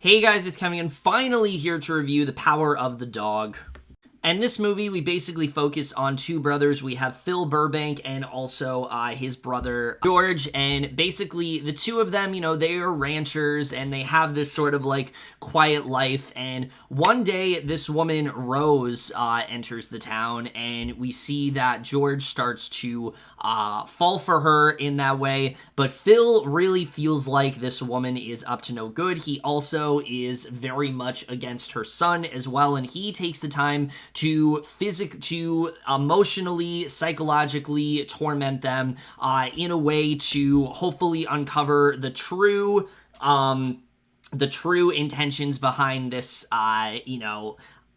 Hey guys, it's Campion, finally here to review The Power of the Dog. And this movie, we basically focus on two brothers. We have Phil Burbank and also his brother George. And basically, the two of them, they are ranchers and they have this sort of like quiet life. And one day, this woman, Rose, enters the town and we see that George starts to fall for her in that way. But Phil really feels like this woman is up to no good. He also is very much against her son as well. And he takes the time to emotionally, psychologically torment them in a way to hopefully uncover the true intentions behind this,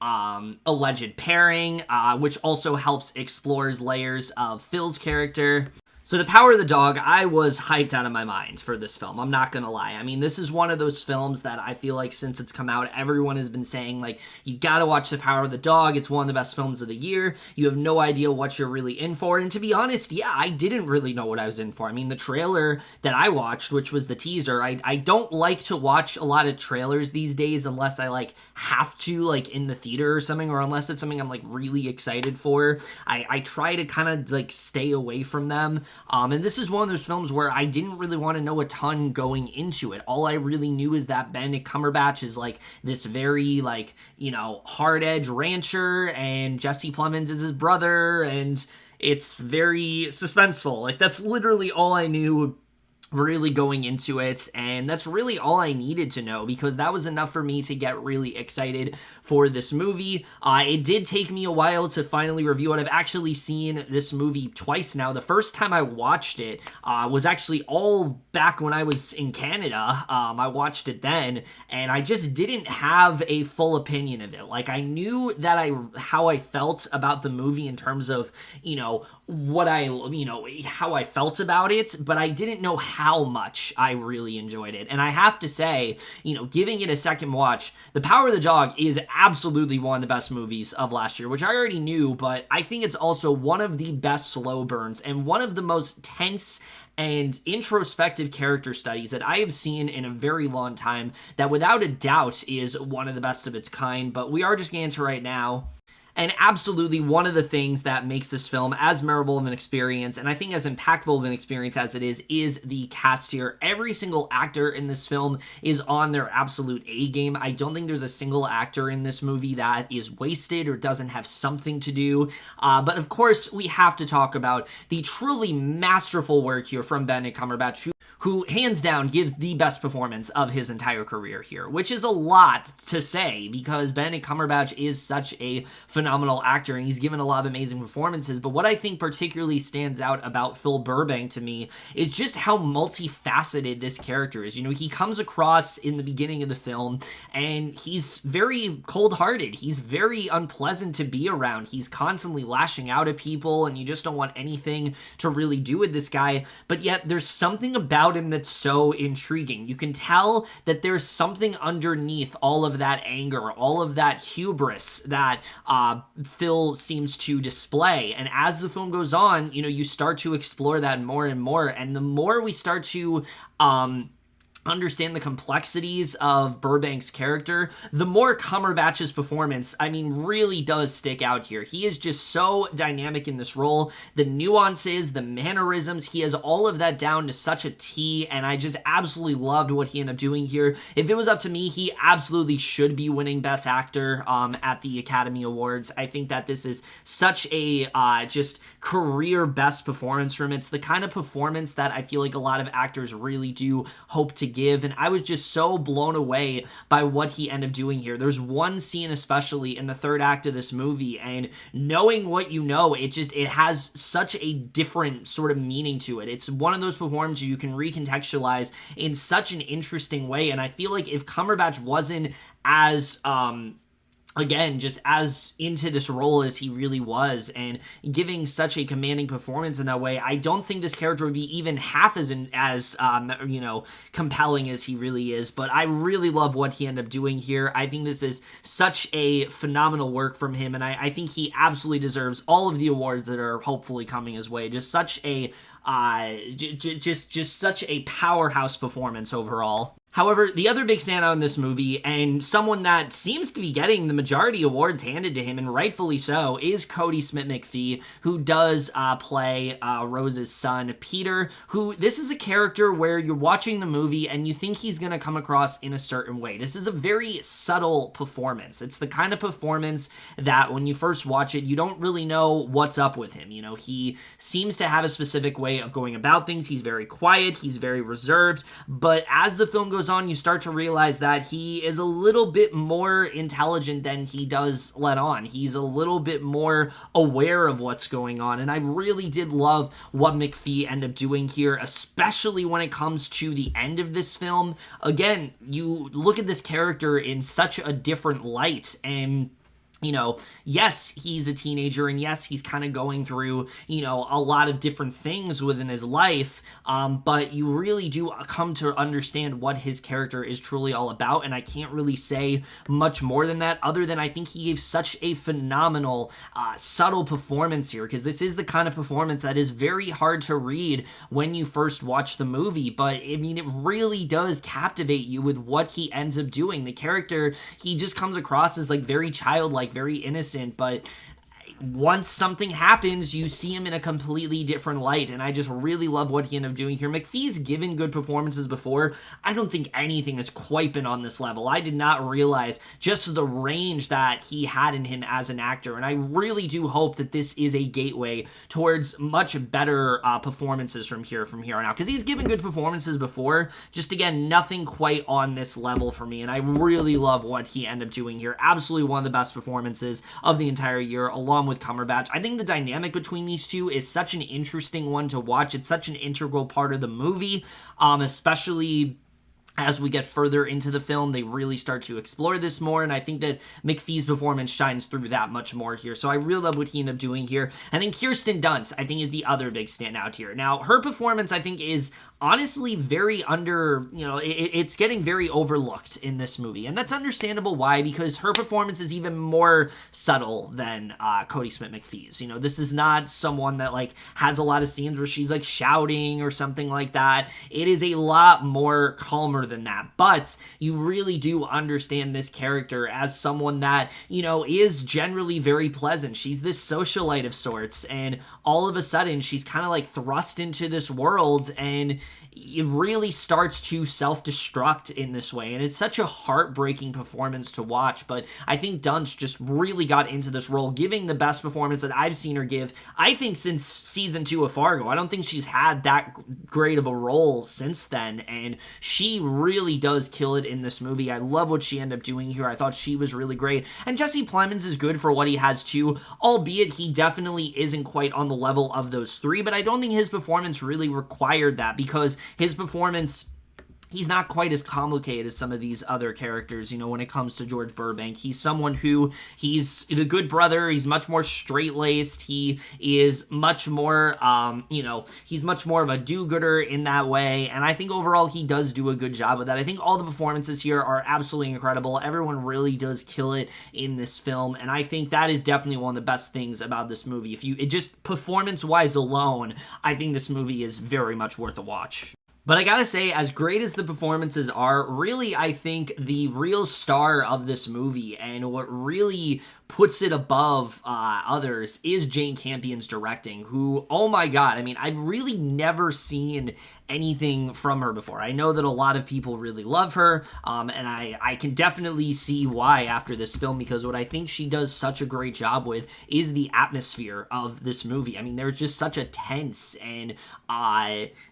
alleged pairing, which also helps explores layers of Phil's character. So The Power of the Dog, I was hyped out of my mind for this film. I'm not gonna lie. I mean, this is one of those films that I feel like since it's come out, everyone has been saying, like, you gotta watch The Power of the Dog. It's one of the best films of the year. You have no idea what you're really in for. And to be honest, yeah, I didn't really know what I was in for. I mean, the trailer that I watched, which was the teaser, I don't like to watch a lot of trailers these days unless I, like, have to, like, in the theater or something, or unless it's something I'm, like, really excited for. I try to kind of, like, stay away from them. And this is one of those films where I didn't really want to know a ton going into it. All I really knew is that Benedict Cumberbatch is like this very like, hard-edge rancher and Jesse Plemons is his brother and it's very suspenseful. Like that's literally all I knew really going into it, and that's really all I needed to know because that was enough for me to get really excited for this movie. It did take me a while to finally review it. I've actually seen this movie twice now. The first time I watched it was actually all back when I was in Canada. I watched it then, and I just didn't have a full opinion of it. Like, I knew that how I felt about the movie in terms of, how I felt about it, but I didn't know how much I really enjoyed it. And I have to say, giving it a second watch, The Power of the Dog is absolutely one of the best movies of last year, which I already knew, but I think it's also one of the best slow burns and one of the most tense and introspective character studies that I have seen in a very long time that without a doubt is one of the best of its kind, but we are just getting into right now. And absolutely one of the things that makes this film as memorable of an experience, and I think as impactful of an experience as it is the cast here. Every single actor in this film is on their absolute A-game. I don't think there's a single actor in this movie that is wasted or doesn't have something to do. But of course, we have to talk about the truly masterful work here from Benedict Cumberbatch, who hands down gives the best performance of his entire career here, which is a lot to say because Benedict Cumberbatch is such a phenomenal actor and he's given a lot of amazing performances. But what I think particularly stands out about Phil Burbank to me is just how multifaceted this character is. He comes across in the beginning of the film and he's very cold-hearted. He's very unpleasant to be around. He's constantly lashing out at people and you just don't want anything to really do with this guy. But yet there's something about him that's so intriguing. You can tell that there's something underneath all of that anger, all of that hubris that Phil seems to display. And as the film goes on, you start to explore that more and more. And the more we start to understand the complexities of Burbank's character, the more Cumberbatch's performance, really does stick out here. He is just so dynamic in this role. The nuances, the mannerisms, he has all of that down to such a T, and I just absolutely loved what he ended up doing here. If it was up to me, he absolutely should be winning Best Actor at the Academy Awards. I think that this is such a just career best performance from him. It's the kind of performance that I feel like a lot of actors really do hope to give, and I was just so blown away by what he ended up doing here. There's one scene especially in the third act of this movie, and knowing what it has such a different sort of meaning to it. It's one of those performances you can recontextualize in such an interesting way, and I feel like if Cumberbatch wasn't as again, just as into this role as he really was and giving such a commanding performance in that way, I don't think this character would be even half as compelling as he really is. But I really love what he ended up doing here. I think this is such a phenomenal work from him, and I think he absolutely deserves all of the awards that are hopefully coming his way. Just such a just such a powerhouse performance overall. However, the other big standout in this movie, and someone that seems to be getting the majority awards handed to him, and rightfully so, is Kodi Smit-McPhee, who does play Rose's son, Peter, who, this is a character where you're watching the movie and you think he's going to come across in a certain way. This is a very subtle performance. It's the kind of performance that when you first watch it, you don't really know what's up with him. You know, he seems to have a specific way of going about things. He's very quiet, he's very reserved, but as the film goes on, you start to realize that he is a little bit more intelligent than he does let on. He's a little bit more aware of what's going on, and I really did love what McPhee ended up doing here, especially when it comes to the end of this film. Again, you look at this character in such a different light, and you know, yes, he's a teenager, and yes, he's kind of going through, you know, a lot of different things within his life, but you really do come to understand what his character is truly all about, and I can't really say much more than that, other than I think he gave such a phenomenal, subtle performance here, because this is the kind of performance that is very hard to read when you first watch the movie, but, I mean, it really does captivate you with what he ends up doing. The character, he just comes across as, like, very childlike, very innocent, but once something happens, you see him in a completely different light, and I just really love what he ended up doing here. McPhee's given good performances before. I don't think anything has quite been on this level. I did not realize just the range that he had in him as an actor, and I really do hope that this is a gateway towards much better performances from here on out, because he's given good performances before, just again, nothing quite on this level for me, and I really love what he ended up doing here. Absolutely one of the best performances of the entire year, along with Cumberbatch. I think the dynamic between these two is such an interesting one to watch. It's such an integral part of the movie, especially as we get further into the film. They really start to explore this more, and I think that McPhee's performance shines through that much more here. So I really love what he ended up doing here. And then Kirsten Dunst, I think, is the other big standout here. Now, her performance, I think, is honestly very it's getting very overlooked in this movie, and that's understandable why, because her performance is even more subtle than Kodi Smit-McPhee's. You know, this is not someone that, like, has a lot of scenes where she's, like, shouting or something like that. It is a lot more calmer than that, but you really do understand this character as someone that, you know, is generally very pleasant. She's this socialite of sorts, and all of a sudden she's kind of like thrust into this world, and it really starts to self-destruct in this way, and it's such a heartbreaking performance to watch. But I think Dunst just really got into this role, giving the best performance that I've seen her give, I think, since season 2 of Fargo. I don't think she's had that great of a role since then, and she really does kill it in this movie. I love what she ended up doing here. I thought she was really great, and Jesse Plemons is good for what he has too, albeit he definitely isn't quite on the level of those three, but I don't think his performance really required that, because his performance, he's not quite as complicated as some of these other characters, you know, when it comes to George Burbank. He's someone who, he's the good brother, he's much more straight-laced, he is much more, he's much more of a do-gooder in that way, and I think overall he does do a good job with that. I think all the performances here are absolutely incredible. Everyone really does kill it in this film, and I think that is definitely one of the best things about this movie. It just performance-wise alone, I think this movie is very much worth a watch. But I gotta say, as great as the performances are, really, I think the real star of this movie, and what really puts it above others, is Jane Campion's directing, who, oh my god, I mean, I've really never seen anything from her before. I know that a lot of people really love her, and I can definitely see why after this film, because what I think she does such a great job with is the atmosphere of this movie. I mean, there's just such a tense and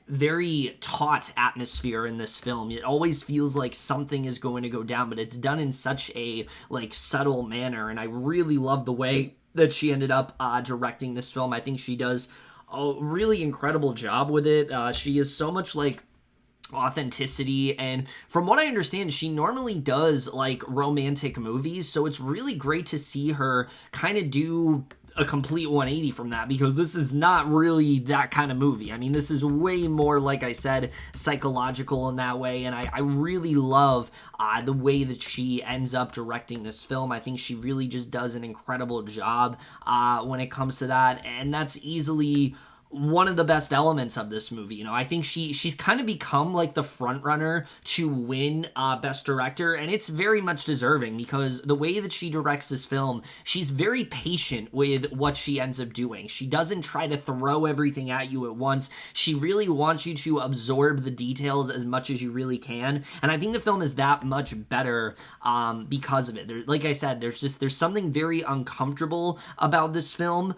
very taut atmosphere in this film. It always feels like something is going to go down, but it's done in such a, like, subtle manner, and I really love the way that she ended up directing this film. I think she does a really incredible job with it. She is so much, like, authenticity, and from what I understand, she normally does, like, romantic movies, so it's really great to see her kind of do a complete 180 from that, because this is not really that kind of movie. I mean, this is way more, like I said, psychological in that way, and I really love the way that she ends up directing this film. I think she really just does an incredible job when it comes to that, and that's easily one of the best elements of this movie. I think she's kind of become like the front runner to win Best Director, and it's very much deserving because the way that she directs this film, she's very patient with what she ends up doing. She doesn't try to throw everything at you at once. She really wants you to absorb the details as much as you really can, and I think the film is that much better because of it. Like I said, there's something very uncomfortable about this film.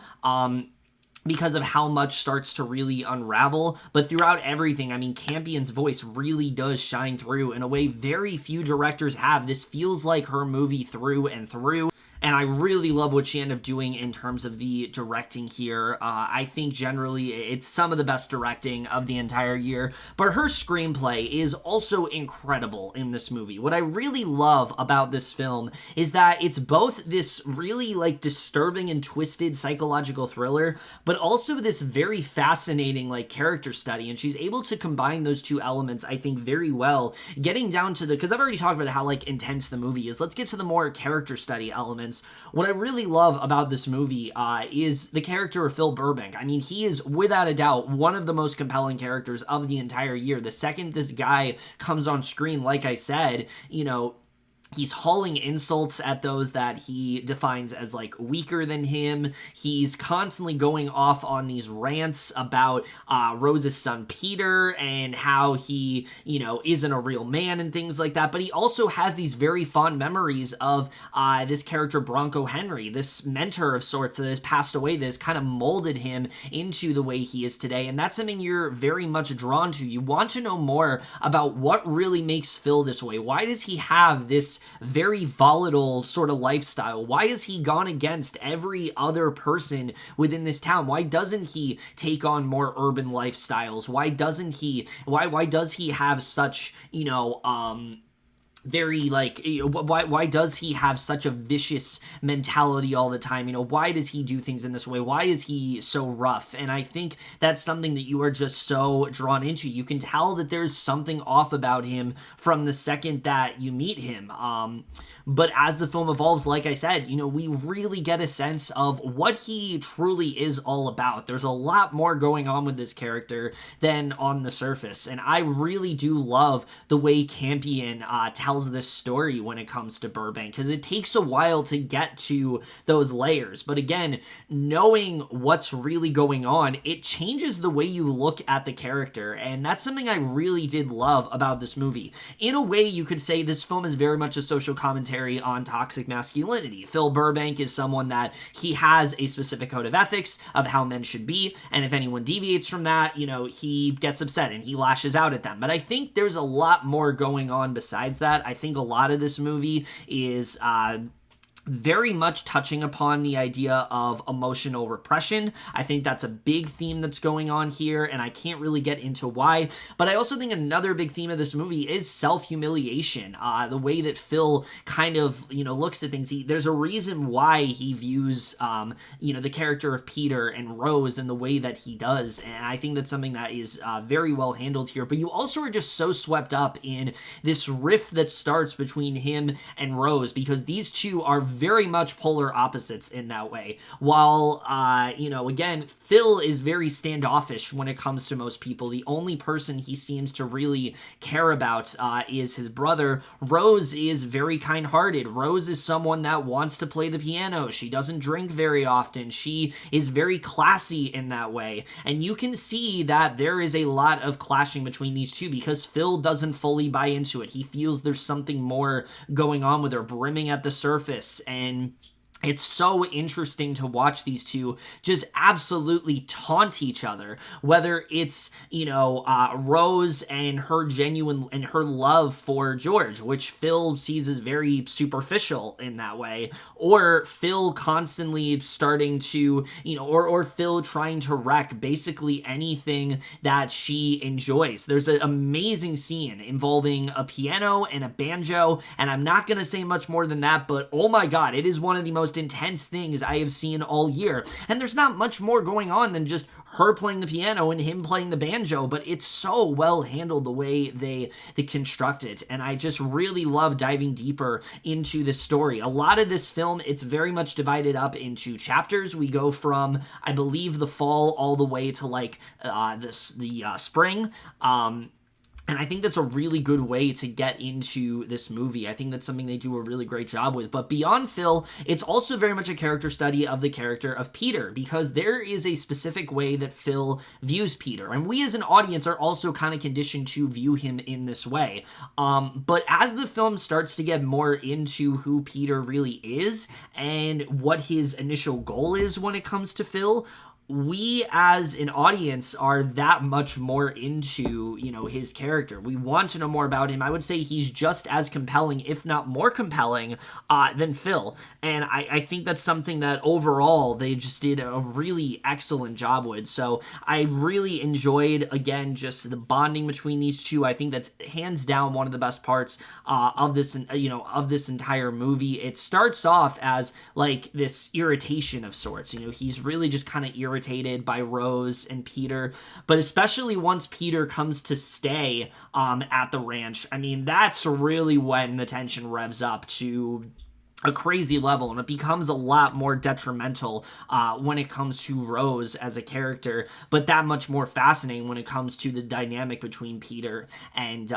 Because of how much starts to really unravel. But throughout everything, I mean, Campion's voice really does shine through in a way very few directors have. This feels like her movie through and through. And I really love what she ended up doing in terms of the directing here. I think generally it's some of the best directing of the entire year. But her screenplay is also incredible in this movie. What I really love about this film is that it's both this really like disturbing and twisted psychological thriller, but also this very fascinating like character study. And she's able to combine those two elements, I think, very well. Getting down to because I've already talked about how like intense the movie is. Let's get to the more character study elements. What I really love about this movie is the character of Phil Burbank. I mean, he is without a doubt one of the most compelling characters of the entire year. The second this guy comes on screen, like I said, he's hauling insults at those that he defines as like weaker than him. He's constantly going off on these rants about Rose's son Peter and how he, isn't a real man and things like that. But he also has these very fond memories of this character Bronco Henry, this mentor of sorts that has passed away, that has kind of molded him into the way he is today. And that's something you're very much drawn to. You want to know more about what really makes Phil this way. Why does he have this very volatile sort of lifestyle? Why has he gone against every other person within this town? Why doesn't he take on more urban lifestyles? Why doesn't he, why does he have such, very like, why does he have such a vicious mentality all the time? Why does he do things in this way? Why is he so rough? And I think that's something that you are just so drawn into. You can tell that there's something off about him from the second that you meet him. But as the film evolves, like I said, we really get a sense of what he truly is all about. There's a lot more going on with this character than on the surface. And I really do love the way Campion tells this story when it comes to Burbank, because it takes a while to get to those layers. But again, knowing what's really going on, it changes the way you look at the character. And that's something I really did love about this movie. In a way, you could say this film is very much a social commentary on toxic masculinity. Phil Burbank is someone that he has a specific code of ethics of how men should be, and if anyone deviates from that, he gets upset and he lashes out at them. But I think there's a lot more going on besides that. I think a lot of this movie is very much touching upon the idea of emotional repression. I think that's a big theme that's going on here, and I can't really get into why. But I also think another big theme of this movie is self-humiliation. The way that Phil kind of, looks at things. There's a reason why he views, the character of Peter and Rose in the way that he does, and I think that's something that is very well handled here. But you also are just so swept up in this rift that starts between him and Rose, because these two are very much polar opposites in that way. While, again, Phil is very standoffish when it comes to most people. The only person he seems to really care about is his brother. Rose is very kind-hearted. Rose is someone that wants to play the piano. She doesn't drink very often. She is very classy in that way. And you can see that there is a lot of clashing between these two because Phil doesn't fully buy into it. He feels there's something more going on with her, brimming at the surface. And it's so interesting to watch these two just absolutely taunt each other, whether it's, Rose and her genuine and her love for George, which Phil sees as very superficial in that way, or Phil constantly starting to, or Phil trying to wreck basically anything that she enjoys. There's an amazing scene involving a piano and a banjo, and I'm not going to say much more than that, but oh my God, it is one of the most most intense things I have seen all year. And there's not much more going on than just her playing the piano and him playing the banjo, but it's so well handled the way they construct it. And I just really love diving deeper into this story. A lot of this film, it's very much divided up into chapters. We go from, I believe, the fall all the way to like the spring. And I think that's a really good way to get into this movie. I think that's something they do a really great job with. But beyond Phil, it's also very much a character study of the character of Peter, because there is a specific way that Phil views Peter. And we as an audience are also kind of conditioned to view him in this way. But as the film starts to get more into who Peter really is and what his initial goal is when it comes to Phil, we as an audience are that much more into, his character. We want to know more about him. I would say he's just as compelling, if not more compelling, than Phil. And I think that's something that overall they just did a really excellent job with. So I really enjoyed, again, just the bonding between these two. I think that's hands down one of the best parts of this entire movie. It starts off as like this irritation of sorts. He's really just kind of irritated by Rose and Peter, but especially once Peter comes to stay at the ranch, I mean, that's really when the tension revs up to a crazy level, and it becomes a lot more detrimental when it comes to Rose as a character, but that much more fascinating when it comes to the dynamic between Peter and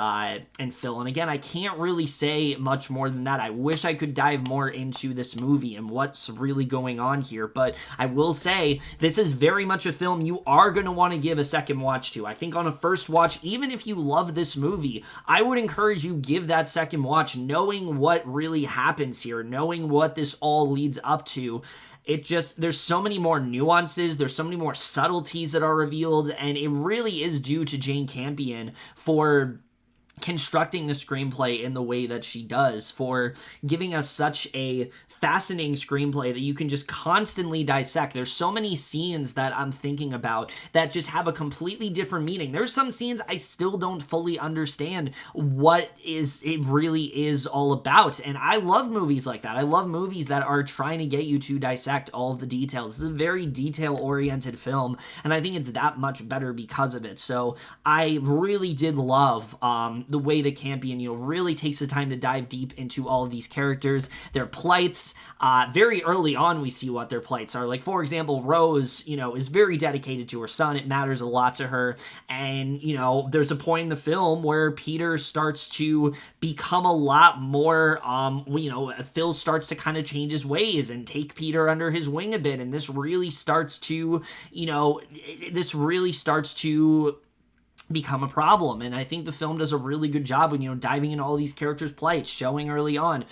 Phil. And again, I can't really say much more than that. I wish I could dive more into this movie and what's really going on here, but I will say this is very much a film you are going to want to give a second watch to. I think on a first watch, even if you love this movie, I would encourage you give that second watch knowing what really happens here, knowing what this all leads up to. There's so many more nuances, there's so many more subtleties that are revealed, and it really is due to Jane Campion for constructing the screenplay in the way that she does, for giving us such a fascinating screenplay that you can just constantly dissect. There's so many scenes that I'm thinking about that just have a completely different meaning. There's some scenes I still don't fully understand what it really is all about, and I love movies like that. I love movies that are trying to get you to dissect all of the details. This is a very detail-oriented film, and I think it's that much better because of it. So I really did love the way that Campion, really takes the time to dive deep into all of these characters, their plights. Very early on, we see what their plights are. Like, for example, Rose, is very dedicated to her son. It matters a lot to her. And, there's a point in the film where Peter starts to become a lot more, Phil starts to kind of change his ways and take Peter under his wing a bit. And this really starts to, become a problem. And I think the film does a really good job when, diving into all these characters' plights, showing early on,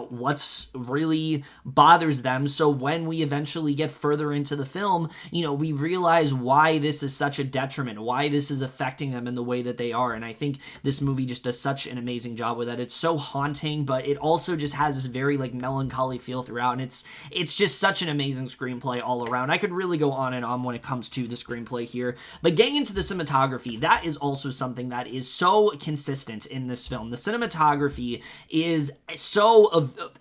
what's really bothers them. So when we eventually get further into the film, we realize why this is such a detriment, why this is affecting them in the way that they are. And I think this movie just does such an amazing job with that. It's so haunting, but it also just has this very like melancholy feel throughout. And it's just such an amazing screenplay all around. I could really go on and on when it comes to the screenplay here, but getting into the cinematography, that is also something that is so consistent in this film. The cinematography is so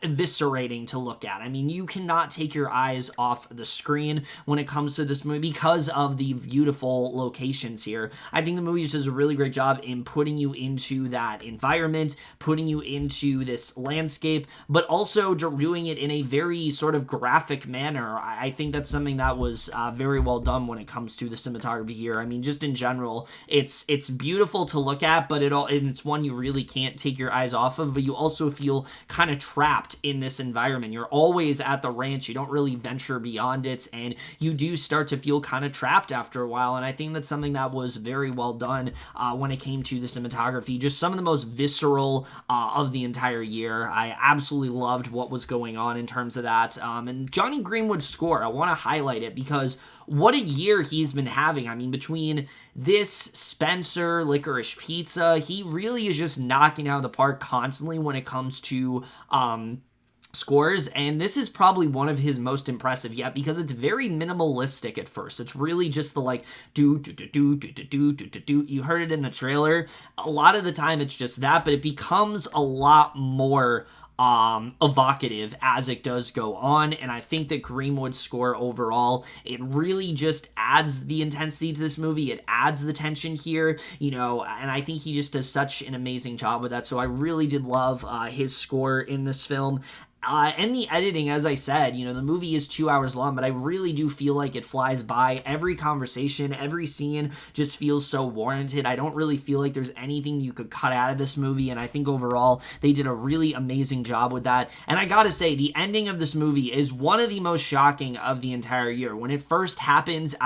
eviscerating to look at. I mean, you cannot take your eyes off the screen when it comes to this movie because of the beautiful locations here. I think the movie just does a really great job in putting you into that environment, putting you into this landscape, but also doing it in a very sort of graphic manner. I think that's something that was very well done when it comes to the cinematography here. I mean, just in general, it's beautiful to look at, but it's one you really can't take your eyes off of, but you also feel kind of trapped in this environment. You're always at the ranch. You don't really venture beyond it, and you do start to feel kind of trapped after a while, and I think that's something that was very well done when it came to the cinematography. Just some of the most visceral of the entire year. I absolutely loved what was going on in terms of that. And Johnny Greenwood's score, I want to highlight it because what a year he's been having. I mean, between this, Spencer, Licorice Pizza, he really is just knocking out of the park constantly when it comes to scores, and this is probably one of his most impressive yet because it's very minimalistic at first. It's really just the like do do do do do do do do do. You heard it in the trailer. A lot of the time it's just that, but it becomes a lot more evocative as it does go on, and I think that Greenwood's score overall, it really just adds the intensity to this movie. It adds the tension here, and I think he just does such an amazing job with that. So I really did love his score in this film. And the editing, as I said, the movie is 2 hours long, but I really do feel like it flies by. Every conversation, every scene just feels so warranted. I don't really feel like there's anything you could cut out of this movie, and I think overall they did a really amazing job with that. And I gotta say, the ending of this movie is one of the most shocking of the entire year. When it first happened,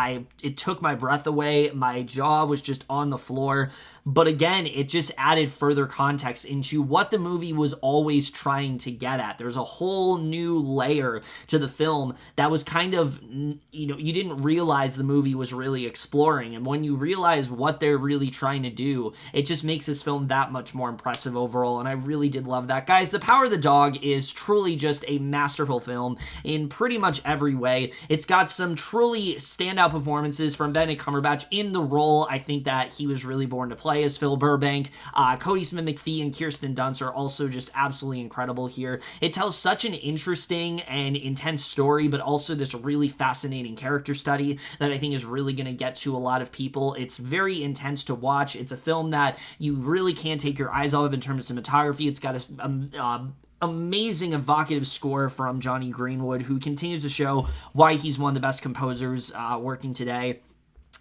it took my breath away. My jaw was just on the floor. But again, it just added further context into what the movie was always trying to get at. There's a whole new layer to the film that was kind of, you didn't realize the movie was really exploring. And when you realize what they're really trying to do, it just makes this film that much more impressive overall. And I really did love that. Guys, The Power of the Dog is truly just a masterful film in pretty much every way. It's got some truly standout performances from Benedict Cumberbatch in the role. I think that he was really born to play as Phil Burbank. Kodi, Smit-McPhee, and Kirsten Dunst are also just absolutely incredible here. It tells such an interesting and intense story, but also this really fascinating character study that I think is really going to get to a lot of people. It's very intense to watch. It's a film that you really can't take your eyes off of in terms of cinematography. It's got a amazing evocative score from Jonny Greenwood, who continues to show why he's one of the best composers working today.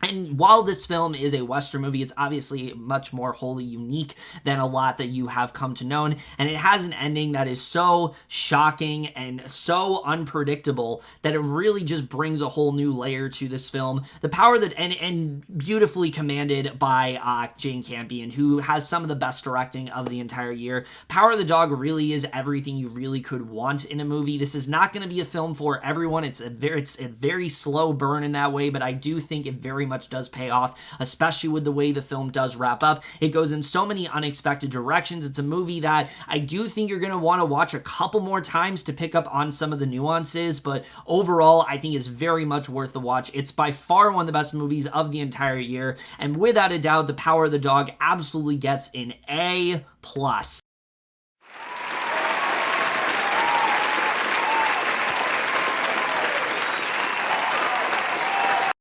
And while this film is a Western movie, it's obviously much more wholly unique than a lot that you have come to know. And it has an ending that is so shocking and so unpredictable that it really just brings a whole new layer to this film. The power that, and beautifully commanded by Jane Campion, who has some of the best directing of the entire year. Power of the Dog really is everything you really could want in a movie. This is not going to be a film for everyone. It's a very slow burn in that way, but I do think it very much does pay off, especially with the way the film does wrap up. It goes in so many unexpected directions. It's a movie that I do think you're going to want to watch a couple more times to pick up on some of the nuances, but overall, I think it's very much worth the watch. It's by far one of the best movies of the entire year, and without a doubt, The Power of the Dog absolutely gets an A+.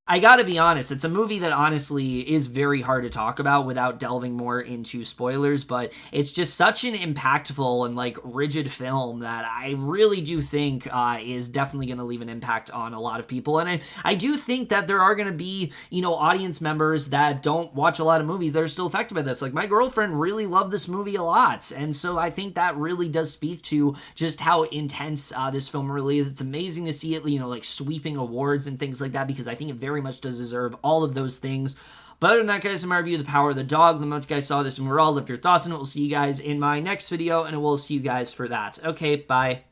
I gotta be honest, it's a movie that honestly is very hard to talk about without delving more into spoilers, but it's just such an impactful and rigid film that I really do think is definitely going to leave an impact on a lot of people. And I do think that there are going to be, audience members that don't watch a lot of movies that are still affected by this. Like, my girlfriend really loved this movie a lot, and so I think that really does speak to just how intense this film really is. It's amazing to see it, sweeping awards and things like that, because I think it very much does deserve all of those things. But other than that, guys, in my review of The Power of the Dog, the moment you guys saw this and we're all left your thoughts on it. We'll see you guys in my next video, and we'll see you guys for that. Okay, bye.